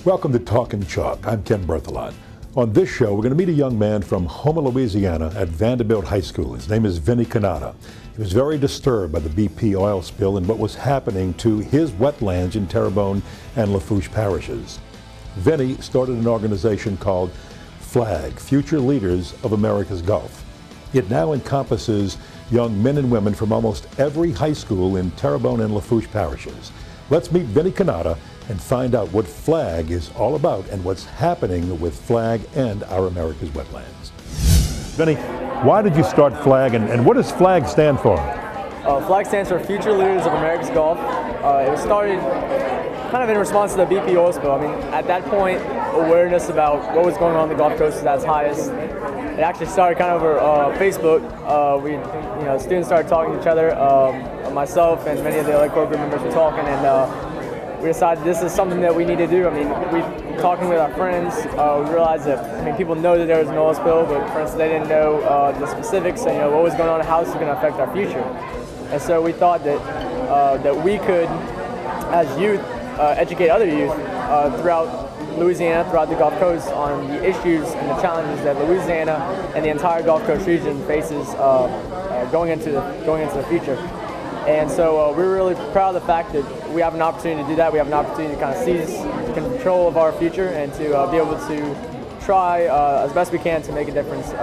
Welcome to Talkin' Chalk. I'm Ken Berthelot. On this show, we're going to meet a young man from Houma, Louisiana at Vanderbilt High School. His name is Vinny Canada. He was very disturbed by the BP oil spill and what was happening to his wetlands in Terrebonne and Lafourche parishes. Vinny started an organization called FLAG, Future Leaders of America's Gulf. It now encompasses young men and women from almost every high school in Terrebonne and Lafourche parishes. Let's meet Vinny Canada and find out what FLAG is all about and what's happening with FLAG and our America's wetlands. Vinny, why did you start FLAG and what does FLAG stand for? FLAG stands for Future Leaders of America's Gulf. It was started kind of in response to the BP oil spill. I mean, at that point, awareness about what was going on the Gulf Coast was at its highest. It actually started kind of over Facebook. Students started talking to each other. Myself and many of the other core group members were talking, and we decided this is something that we need to do. I mean, we talking with our friends, we realized that people know that there was an oil spill, but for instance, they didn't know the specifics and what was going on and how this is going to affect our future. And so we thought that that we could, as youth, educate other youth throughout Louisiana, throughout the Gulf Coast, on the issues and the challenges that Louisiana and the entire Gulf Coast region faces going into the future. And so we're really proud of the fact that we have an opportunity to do that. We have an opportunity to kind of seize control of our future and to be able to try as best we can to make a difference in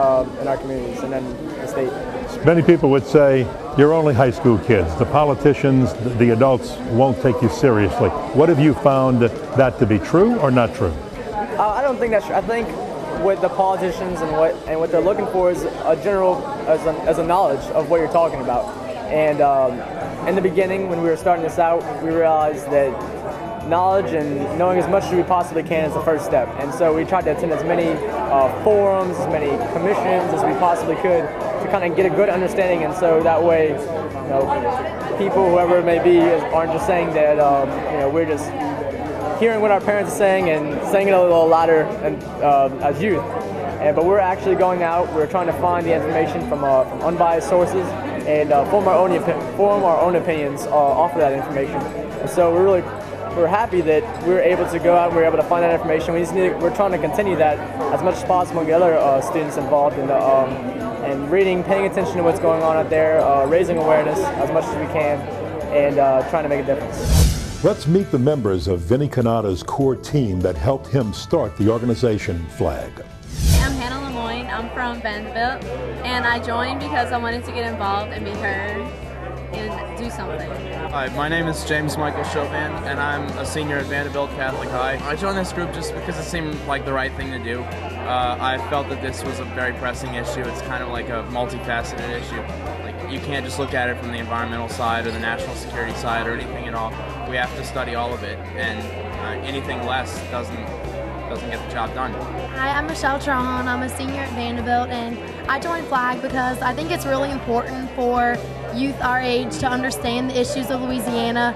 our communities and then the state. Many people would say you're only high school kids. The politicians, the adults won't take you seriously. What have you found that to be true or not true? I don't think that's true. I think what the politicians and what they're looking for is a general as a knowledge of what you're talking about. And in the beginning, when we were starting this out, we realized that knowledge and knowing as much as we possibly can is the first step. And so we tried to attend as many forums, as many commissions as we possibly could to kind of get a good understanding. And so that way, people, whoever it may be, aren't just saying that we're just hearing what our parents are saying and saying it a little louder as youth. But we're actually going out. We're trying to find the information from unbiased sources and form our own opinions off of that information. And so we're happy that we're able to go out and we're able to find that information. We're trying to continue that as much as possible and get other students involved in and reading, paying attention to what's going on out there, raising awareness as much as we can, and trying to make a difference. Let's meet the members of Vinny Canada's core team that helped him start the organization FLAG. I'm from Vanderbilt, and I joined because I wanted to get involved and be heard and do something. Hi, my name is James Michael Chauvin, and I'm a senior at Vanderbilt Catholic High. I joined this group just because it seemed like the right thing to do. I felt that this was a very pressing issue. It's kind of like a multifaceted issue. Like, you can't just look at it from the environmental side or the national security side or anything at all. We have to study all of it, and anything less doesn't get the job done. Hi, I'm Michelle Trahan. I'm a senior at Vanderbilt, and I joined FLAG because I think it's really important for youth our age to understand the issues of Louisiana.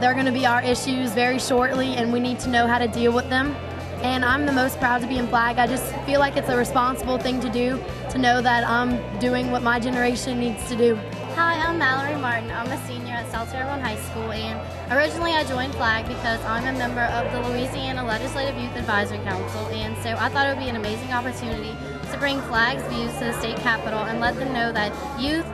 They're going to be our issues very shortly, and we need to know how to deal with them. And I'm the most proud to be in FLAG. I just feel like it's a responsible thing to do, to know that I'm doing what my generation needs to do. Hi, I'm Mallory Martin. I'm a senior at South Terrebonne High School, and originally I joined FLAG because I'm a member of the Louisiana Legislative Youth Advisory Council, and so I thought it would be an amazing opportunity to bring FLAG's views to the state capitol and let them know that youth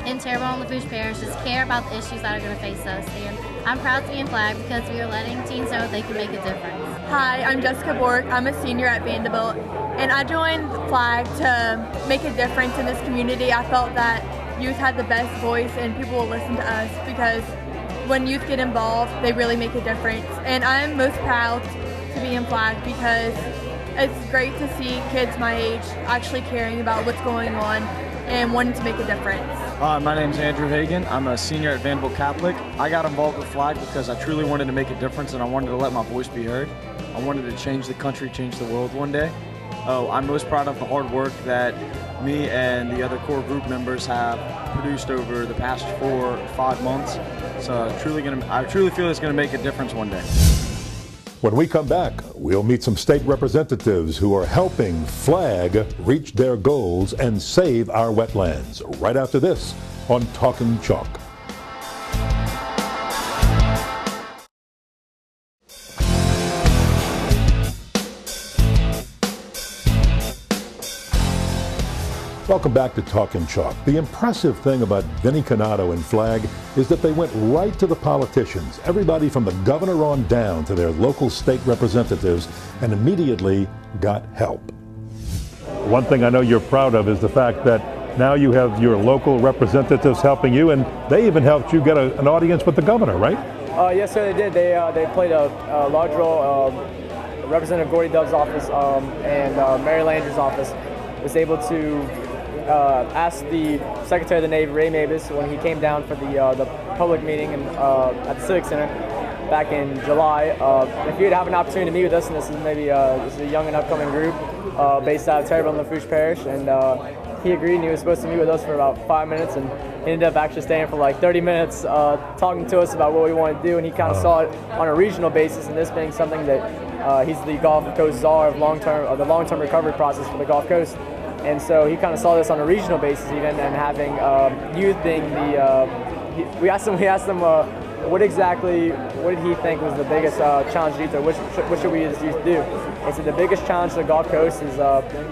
in Terrebonne and Lafourche parishes care about the issues that are going to face us. And I'm proud to be in FLAG because we are letting teens know they can make a difference. Hi, I'm Jessica Bork. I'm a senior at Vanderbilt, and I joined FLAG to make a difference in this community. I felt that youth had the best voice and people will listen to us because when youth get involved, they really make a difference. And I'm most proud to be in FLAG because it's great to see kids my age actually caring about what's going on and wanting to make a difference. Hi, my name's Andrew Hagan. I'm a senior at Vanderbilt Catholic. I got involved with FLAG because I truly wanted to make a difference and I wanted to let my voice be heard. I wanted to change the country, change the world one day. I'm most proud of the hard work that me and the other core group members have produced over the past 4 or 5 months. So I truly feel it's going to make a difference one day. When we come back, we'll meet some state representatives who are helping FLAG reach their goals and save our wetlands. Right after this on Talkin' Chalk. Welcome back to Talkin' Chalk. The impressive thing about Vinnie Canato and Flag is that they went right to the politicians, everybody from the governor on down to their local state representatives, and immediately got help. One thing I know you're proud of is the fact that now you have your local representatives helping you, and they even helped you get an audience with the governor, right? Yes, sir, they did. They played a large role. Representative Gordy Dove's office and Mary Lander's office was able to ask the Secretary of the Navy, Ray Mabus, when he came down for the public meeting at the Civic Center back in July, if you'd have an opportunity to meet with us, and this is a young and upcoming group based out of Terrebonne and LaFouche Parish, and he agreed, and he was supposed to meet with us for about 5 minutes, and he ended up actually staying for like 30 minutes talking to us about what we wanted to do, and he kind of saw it on a regional basis, and this being something that he's the Gulf Coast czar of the long-term recovery process for the Gulf Coast. And so he kind of saw this on a regional basis even, and having youth being we asked him what did he think was the biggest challenge to youth, or what should we as youth do? He said the biggest challenge to the Gulf Coast is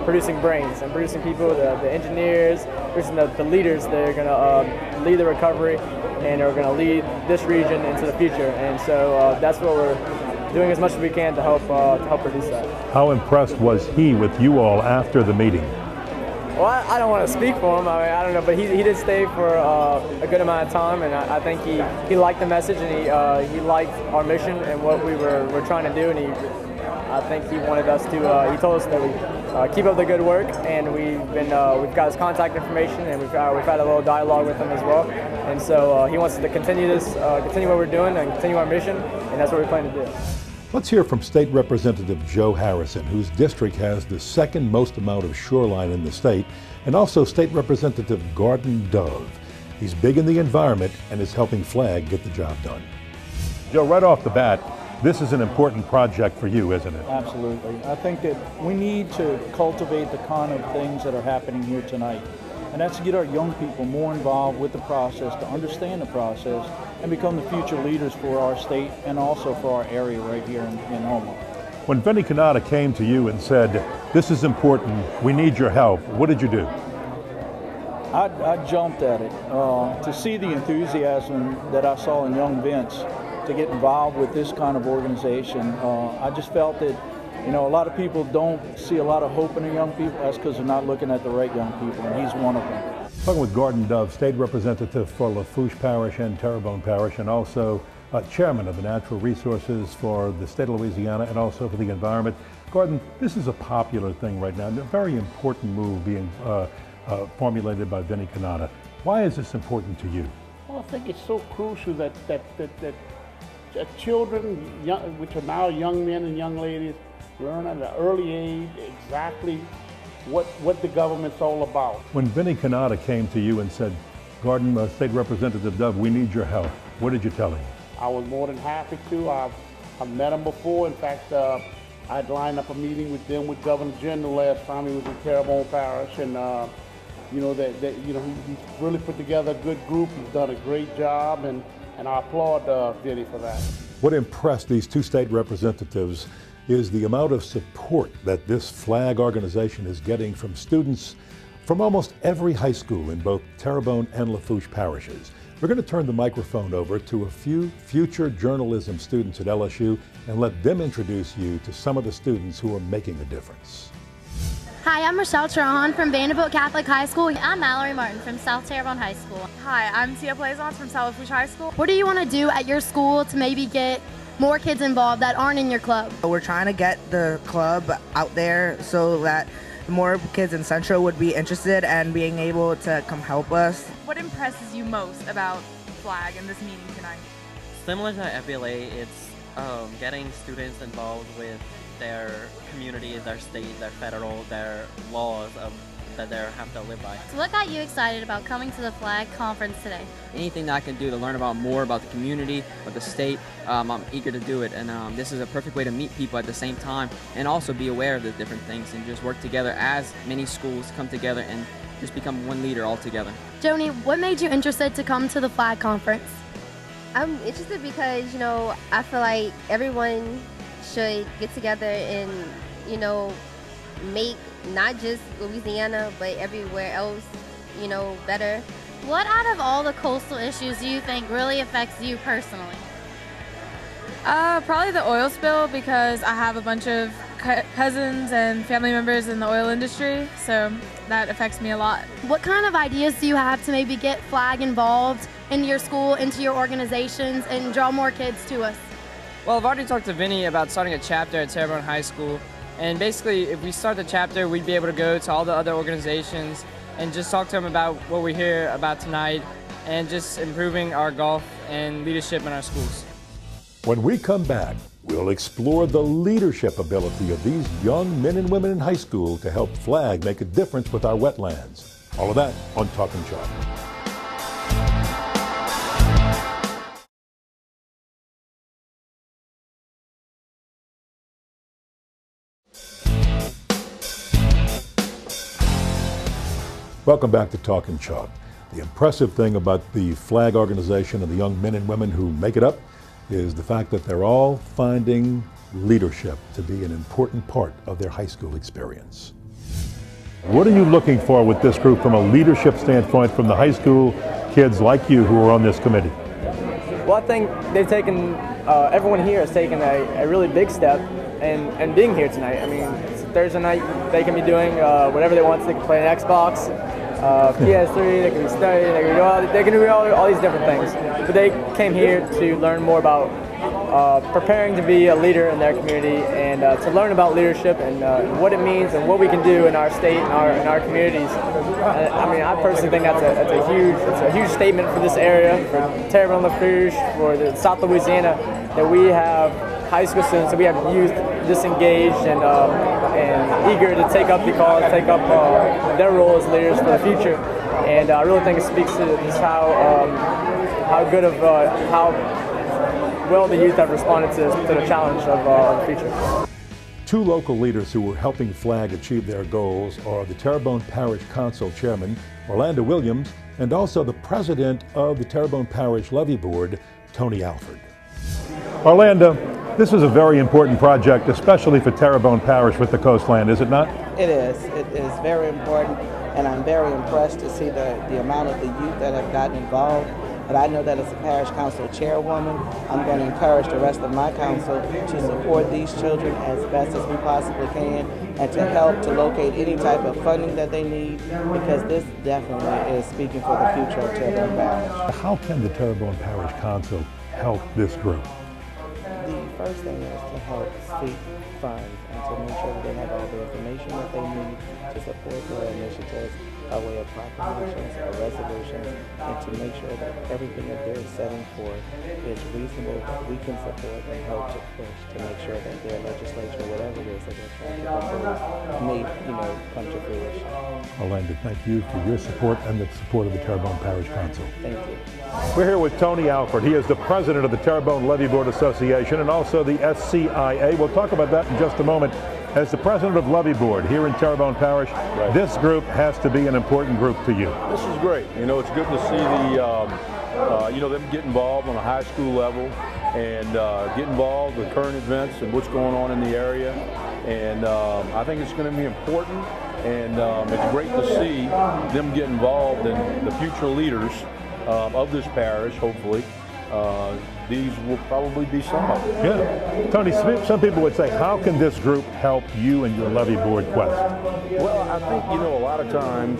producing brains and producing people, the engineers, producing the leaders that are going to lead the recovery and are going to lead this region into the future. And so that's what we're doing as much as we can to help produce that. How impressed was he with you all after the meeting? Well, I don't want to speak for him. I mean, I don't know, but he did stay for a good amount of time, and I think he liked the message, and he liked our mission and what we're trying to do, and I think he wanted us to. He told us that we keep up the good work, and we've got his contact information, and we've had a little dialogue with him as well, and so he wants us to continue what we're doing, and continue our mission, and that's what we plan to do. Let's hear from State Representative Joe Harrison, whose district has the second most amount of shoreline in the state, and also State Representative Gordon Dove. He's big in the environment and is helping Flag get the job done. Joe, right off the bat, this is an important project for you, isn't it? Absolutely. I think that we need to cultivate the kind of things that are happening here tonight. And that's to get our young people more involved with the process, to understand the process, and become the future leaders for our state and also for our area right here in Houma. When Vinnie Canato came to you and said, this is important, we need your help, what did you do? I jumped at it. To see the enthusiasm that I saw in young Vince to get involved with this kind of organization, I just felt that a lot of people don't see a lot of hope in the young people. That's because they're not looking at the right young people, and he's one of them. Talking with Gordon Dove, State Representative for LaFouche Parish and Terrebonne Parish, and also Chairman of the Natural Resources for the state of Louisiana and also for the environment. Gordon, this is a popular thing right now, and a very important move being formulated by Vinnie Canato. Why is this important to you? Well, I think it's so crucial that children, which are now young men and young ladies, learn at an early age exactly what the government's all about. When Vinnie Canato came to you and said, Gordon, State Representative Dove, we need your help, what did you tell him? I was more than happy to. I've met him before. In fact, I'd lined up a meeting with Governor General last time he was in Terrebonne Parish, and he's really put together a good group. He's done a great job, and I applaud Vinnie for that. What impressed these two state representatives is the amount of support that this Flag organization is getting from students from almost every high school in both Terrebonne and LaFouche parishes. We're going to turn the microphone over to a few future journalism students at LSU and let them introduce you to some of the students who are making a difference. Hi, I'm Rochelle Trahan from Vanderbilt Catholic High School. I'm Mallory Martin from South Terrebonne High School. Hi, I'm Tia Plaisance from South LaFouche High School. What do you want to do at your school to maybe get more kids involved that aren't in your club? We're trying to get the club out there so that more kids in Central would be interested and being able to come help us. What impresses you most about Flag in this meeting tonight? Similar to FBLA, it's getting students involved with their communities, their state, their federal, their laws that they have to live by. So what got you excited about coming to the Flag Conference today? Anything that I can do to learn more about the community, about the state, I'm eager to do it. And this is a perfect way to meet people at the same time and also be aware of the different things and just work together as many schools come together and just become one leader all together. Joni, what made you interested to come to the Flag Conference? I'm interested because, I feel like everyone should get together and, make not just Louisiana, but everywhere else, you know, better. What out of all the coastal issues do you think really affects you personally? Probably the oil spill, because I have a bunch of cousins and family members in the oil industry, so that affects me a lot. What kind of ideas do you have to maybe get Flag involved into your school, into your organizations, and draw more kids to us? Well, I've already talked to Vinny about starting a chapter at Terrebonne High School, and basically if we start the chapter, we'd be able to go to all the other organizations and just talk to them about what we hear about tonight and just improving our golf and leadership in our schools. When we come back, we'll explore the leadership ability of these young men and women in high school to help Flag make a difference with our wetlands. All of that on Talkin' Chalk. Welcome back to Talkin' Chalk. The impressive thing about the Flag organization and the young men and women who make it up is the fact that they're all finding leadership to be an important part of their high school experience. What are you looking for with this group from a leadership standpoint from the high school kids like you who are on this committee? Well, I think they've taken, everyone here has taken a really big step in being here tonight. I mean, it's Thursday night, they can be doing whatever they want. They can play an Xbox, PS3, they can be studying, they can do all these different things. But they came here to learn more about preparing to be a leader in their community and to learn about leadership and what it means and what we can do in our state and in our communities. I mean, I personally think that's a huge statement for this area, for Terrebonne Lafourche, for the South Louisiana, that we have high school students, that we have youth disengaged and eager to take up the cause, take up their role as leaders for the future. And I really think it speaks to just how well the youth have responded to the challenge of the future. Two local leaders who are helping Flag achieve their goals are the Terrebonne Parish Council Chairman, Orlando Williams, and also the President of the Terrebonne Parish Levy Board, Tony Alford. Orlando, this is a very important project, especially for Terrebonne Parish with the coastland, is it not? It is. It is very important, and I'm very impressed to see the amount of the youth that have gotten involved. But I know that as a parish council chairwoman, I'm going to encourage the rest of my council to support these children as best as we possibly can and to help to locate any type of funding that they need, because this definitely is speaking for the future of Terrebonne Parish. How can the Terrebonne Parish Council help this group? The first thing is to help seek funds and to make sure that they have all the information that they need to support their initiatives by way of proclamations or resolutions, and to make sure that everything that they're setting forth is reasonable. We can support and help to push to make sure that their legislature, whatever it is that they're trying to propose, may come to fruition. Orlando, thank you for your support and the support of the Terrebonne Parish Council. Thank you. We're here with Tony Alford. He is the president of the Terrebonne Levy Board Association and also the SCIA. We'll talk about that in just a moment. As the president of Levy Board here in Terrebonne Parish, this group has to be an important group to you. This is great. You know, it's good to see them get involved on a high school level and get involved with current events and what's going on in the area. And I think it's going to be important, and it's great to see them get involved in the future leaders of this parish, hopefully. These will probably be some of them. Yeah. Tony, some people would say, how can this group help you and your levy board quest? Well, I think, a lot of times,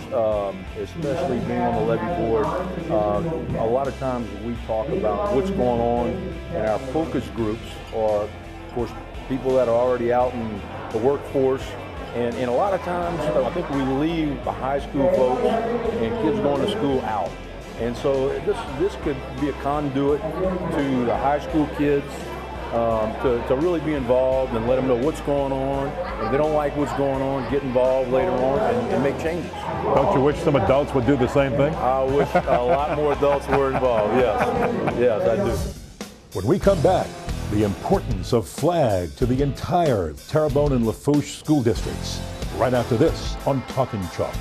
especially being on the levy board, a lot of times we talk about what's going on in our focus groups, or, of course, people that are already out in the workforce. And a lot of times, I think we leave the high school folks and kids going to school out. And so this could be a conduit to the high school kids to really be involved and let them know what's going on. If they don't like what's going on, get involved later on and make changes. Don't you wish some adults would do the same thing? I wish a lot more adults were involved, yes. Yes, I do. When we come back, the importance of Flag to the entire Terrebonne and Lafourche school districts. Right after this on Talkin' Chalk.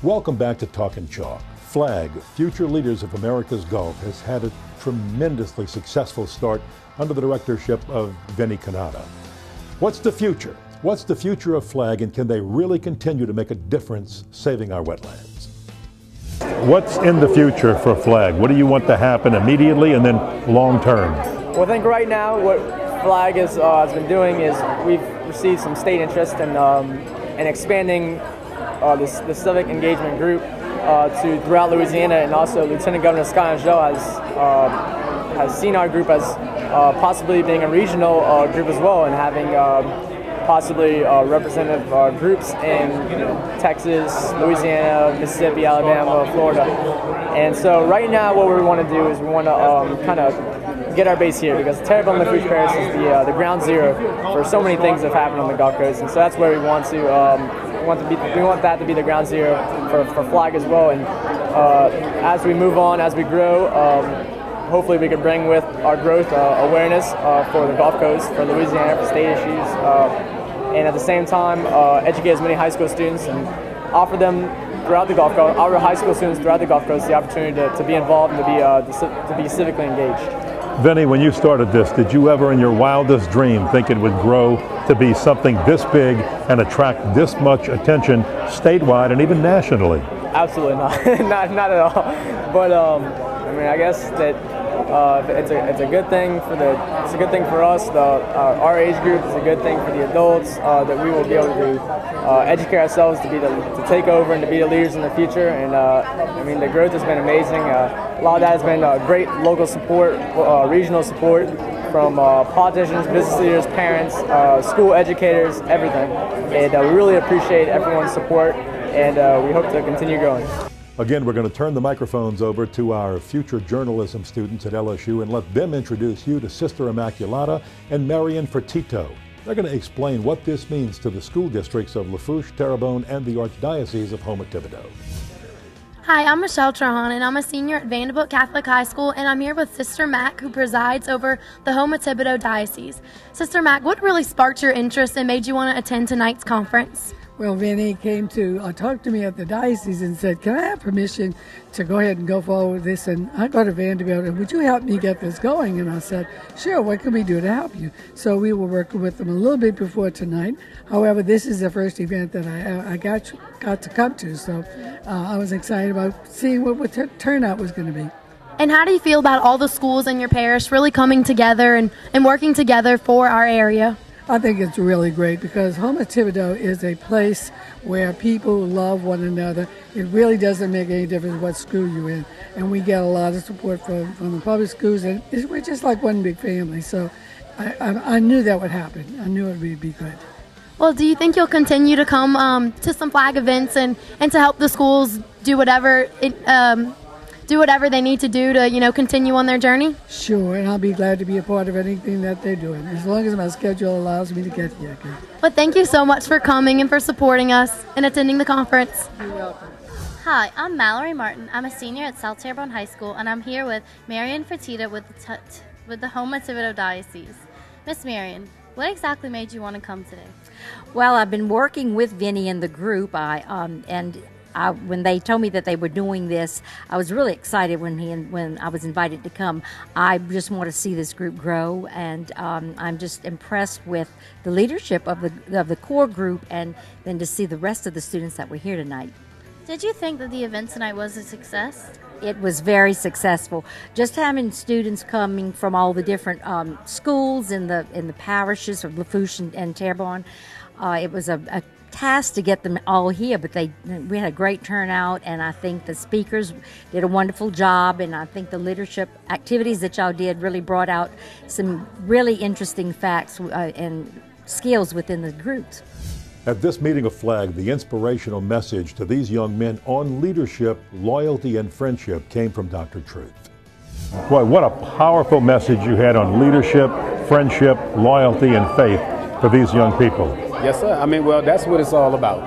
Welcome back to Talkin' Chalk. Flag, Future Leaders of America's Golf, has had a tremendously successful start under the directorship of Vinny Canada. What's the future? What's the future of Flag, and can they really continue to make a difference saving our wetlands? What's in the future for Flag? What do you want to happen immediately and then long term? Well, I think right now what Flag has been doing is we've received some state interest in expanding the civic engagement group to throughout Louisiana, and also Lieutenant Governor Scott Angel has seen our group as possibly being a regional group as well, and having possibly representative groups in Texas, Louisiana, Mississippi, Alabama, Florida. And so right now what we want to do is we want to kind of get our base here, because Terrebonne Lafourche Parish is the ground zero for so many things that have happened on the Gulf Coast, and so that's where we want to we want that to be the ground zero for Flag as well. And as we move on, as we grow, hopefully we can bring with our growth awareness for the Gulf Coast, for Louisiana, for state issues, and at the same time educate as many high school students and offer them throughout the Gulf Coast, our high school students throughout the Gulf Coast, the opportunity to be involved and to be civically engaged. Vinny, when you started this, did you ever in your wildest dream think it would grow to be something this big and attract this much attention statewide and even nationally? Absolutely not. not at all. But I mean, I guess that it's a good thing for us. Our age group is a good thing for the adults, that we will be able to educate ourselves to take over and to be the leaders in the future. And I mean, the growth has been amazing. A lot of that has been great local support, regional support from politicians, business leaders, parents, school educators, everything. And we really appreciate everyone's support, and we hope to continue growing. Again, we're going to turn the microphones over to our future journalism students at LSU and let them introduce you to Sister Immaculata and Marian Fertito. They're going to explain what this means to the school districts of Lafourche, Terrebonne, and the Archdiocese of Houma-Thibodaux. Hi, I'm Michelle Trahan, and I'm a senior at Vanderbilt Catholic High School, and I'm here with Sister Mac, who presides over the Houma-Thibodaux Diocese. Sister Mac, what really sparked your interest and made you want to attend tonight's conference? Well, Vinny came to talk to me at the diocese and said, can I have permission to go ahead and go forward with this? And I go to Vanderbilt, and would you help me get this going? And I said, sure, what can we do to help you? So we were working with them a little bit before tonight. However, this is the first event that I got to come to, so I was excited about seeing what turnout was going to be. And how do you feel about all the schools in your parish really coming together and working together for our area? I think it's really great because Houma-Thibodaux is a place where people love one another. It really doesn't make any difference what school you're in. And we get a lot of support from the public schools, and we're just like one big family. So I knew that would happen. I knew it would be good. Well, do you think you'll continue to come to some Flag events and to help the schools do whatever they need to do to, continue on their journey? Sure, and I'll be glad to be a part of anything that they're doing, as long as my schedule allows me to get here. Okay? Well, thank you so much for coming and for supporting us and attending the conference. You're welcome. Hi, I'm Mallory Martin. I'm a senior at South Terrebonne High School, and I'm here with Marian Fertito with the Houma-Thibodaux Diocese. Miss Marian, what exactly made you want to come today? Well, I've been working with Vinny and the group, when they told me that they were doing this, I was really excited when I was invited to come. I just want to see this group grow, and I'm just impressed with the leadership of the core group, and then to see the rest of the students that were here tonight. Did you think that the event tonight was a success? It was very successful. Just having students coming from all the different schools in the parishes of Lafourche and Terrebonne, it was a task to get them all here, but we had a great turnout, and I think the speakers did a wonderful job, and I think the leadership activities that y'all did really brought out some really interesting facts and skills within the groups. At this meeting of Flag, the inspirational message to these young men on leadership, loyalty, and friendship came from Dr. Truth. Boy, what a powerful message you had on leadership, friendship, loyalty, and faith for these young people. Yes, sir. I mean, well, that's what it's all about.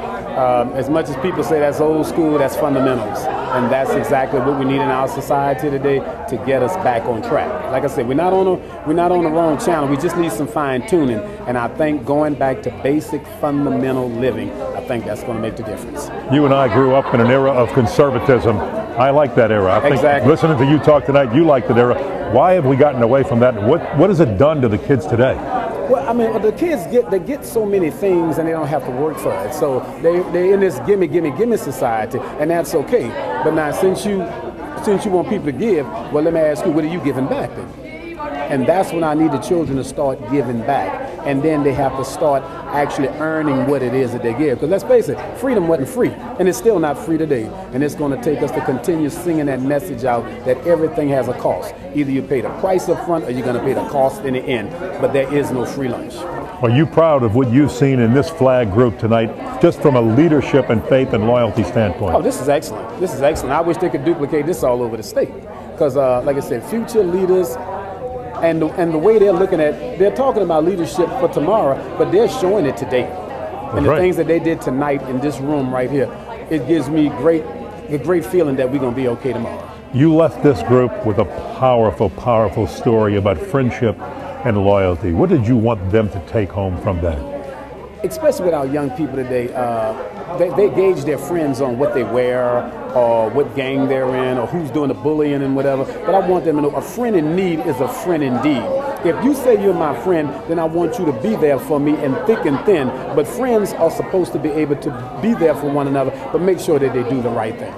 As much as people say that's old school, that's fundamentals. And that's exactly what we need in our society today to get us back on track. Like I said, we're not on the wrong channel. We just need some fine tuning. And I think going back to basic fundamental living, I think that's going to make the difference. You and I grew up in an era of conservatism. I like that era. I think Exactly. listening to you talk tonight, you like that era. Why have we gotten away from that? What has it done to the kids today? Well, I mean, the kids get so many things and they don't have to work for it. So they're in this gimme, gimme, gimme society, and that's okay. But now since you want people to give, well, let me ask you, what are you giving back then? And that's when I need the children to start giving back. And then they have to start actually earning what it is that they give. Because let's face it, freedom wasn't free. And it's still not free today. And it's going to take us to continue singing that message out that everything has a cost. Either you pay the price up front or you're going to pay the cost in the end. But there is no free lunch. Are you proud of what you've seen in this flag group tonight, just from a leadership and faith and loyalty standpoint? Oh, this is excellent. This is excellent. I wish they could duplicate this all over the state. Because, like I said, future leaders, and the way they're looking at, they're talking about leadership for tomorrow, but they're showing it today. And the things that they did tonight in this room right here, it gives me a great feeling that we're going to be okay tomorrow. You left this group with a powerful, powerful story about friendship and loyalty. What did you want them to take home from that? Especially with our young people today, they gauge their friends on what they wear or what gang they're in or who's doing the bullying and whatever. But I want them to know a friend in need is a friend indeed. If you say you're my friend, then I want you to be there for me in thick and thin. But friends are supposed to be able to be there for one another, but make sure that they do the right thing.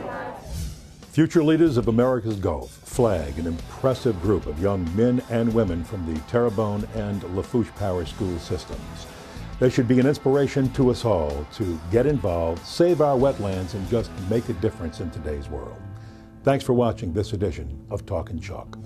Future Leaders of America's Gulf, FLAG, an impressive group of young men and women from the Terrebonne and Lafourche Parish school systems. They should be an inspiration to us all to get involved, save our wetlands, and just make a difference in today's world. Thanks for watching this edition of Talkin' Chalk.